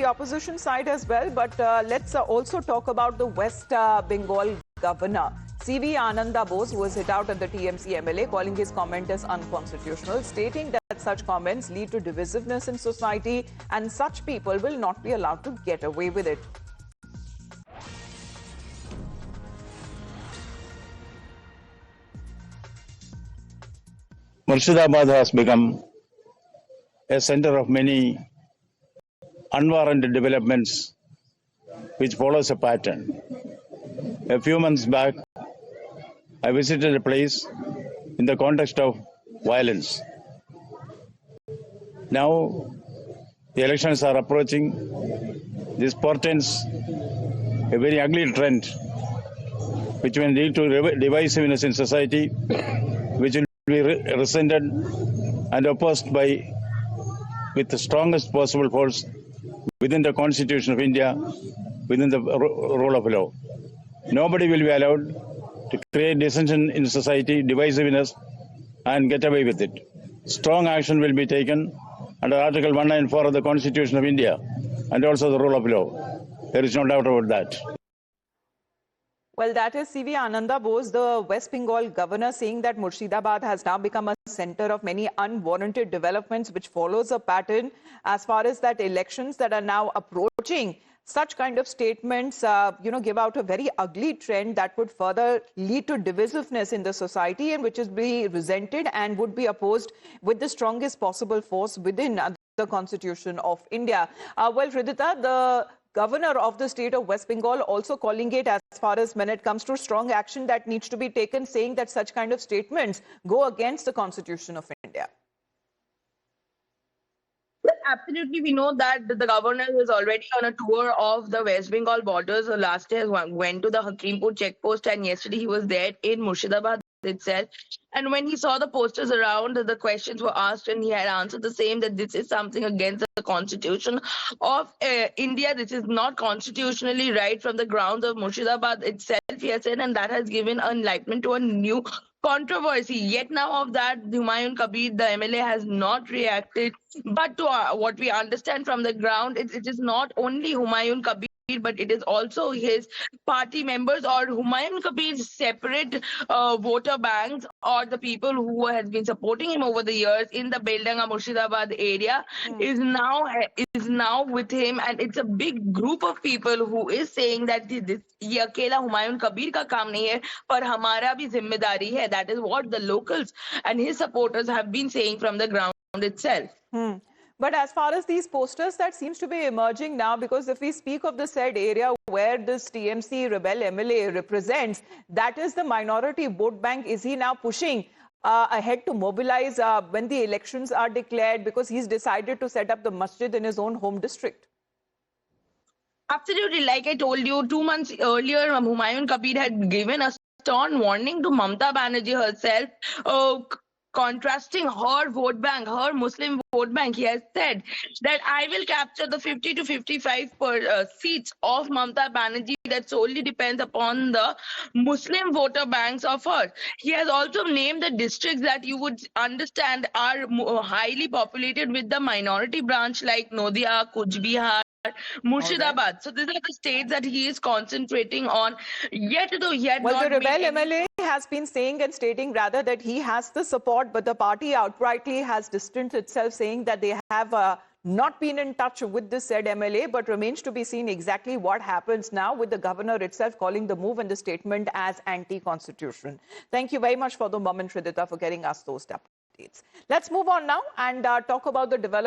opposition side as well, but let's also talk about the West Bengal governor. CV Ananda Bose was hit out at the TMC MLA, calling his comment as unconstitutional, stating that such comments lead to divisiveness in society and such people will not be allowed to get away with it. Murshidabad has become a center of many unwarranted developments which follows a pattern. A few months back, I visited a place in the context of violence. Now, the elections are approaching. This portends a very ugly trend which will lead to divisiveness in society, which will be resented and opposed by with the strongest possible force within the Constitution of India, within the rule of law. Nobody will be allowed to create dissension in society, divisiveness, and get away with it. Strong action will be taken under Article 194 of the Constitution of India and also the rule of law. There is no doubt about that. Well, that is CV Ananda Bose, the West Bengal governor, saying that Murshidabad has now become a center of many unwarranted developments, which follows a pattern as far as that elections that are now approaching. Such kind of statements, give out a very ugly trend that would further lead to divisiveness in the society and which is be resented and would be opposed with the strongest possible force within the Constitution of India. Well, Hridita, the governor of the state of West Bengal also calling it, as far as when it comes to strong action that needs to be taken, saying that such kind of statements go against the Constitution of India. Well, absolutely. We know that the governor is already on a tour of the West Bengal borders. Last year, went to the Hakimpur checkpost, and yesterday he was there in Murshidabad itself. And when he saw the posters around, the questions were asked, and he had answered the same, that this is something against the Constitution of India. This is not constitutionally right from the grounds of Murshidabad itself, he has said, and that has given enlightenment to a new controversy. Yet now of that, Humayun Kabir, the MLA, has not reacted. But to what we understand from the ground, it is not only Humayun Kabir, but it is also his party members or Humayun Kabir's separate voter banks or the people who has been supporting him over the years in the Beldanga Murshidabad area is now with him, and it's a big group of people who is saying that this ye akela Humayun Kabir ka kaam nahi hai, par hamara bhi zimmedari hai. That is what the locals and his supporters have been saying from the ground itself. But as far as these posters, that seems to be emerging now, because if we speak of the said area where this TMC rebel MLA represents, that is the minority vote bank. Is he now pushing ahead to mobilize when the elections are declared, because he's decided to set up the masjid in his own home district? Absolutely. Like I told you, 2 months earlier, Humayun Kabir had given a stern warning to Mamata Banerjee herself, contrasting her vote bank, her Muslim vote bank. He has said that I will capture the 50 to 55 seats of Mamata Banerjee that solely depends upon the Muslim voter banks of her. He has also named the districts that you would understand are highly populated with the minority branch, like Noida, Kuch Bihar, Murshidabad. So these are the states that he is concentrating on. Yet though he had well, not the rebel MLA has been saying and stating rather that he has the support, but the party outrightly has distanced itself, saying that they have not been in touch with this said MLA, but remains to be seen exactly what happens now, with the governor itself calling the move and the statement as anti-constitution. Thank you very much for the moment, Hridita, for getting us those updates. Let's move on now and talk about the development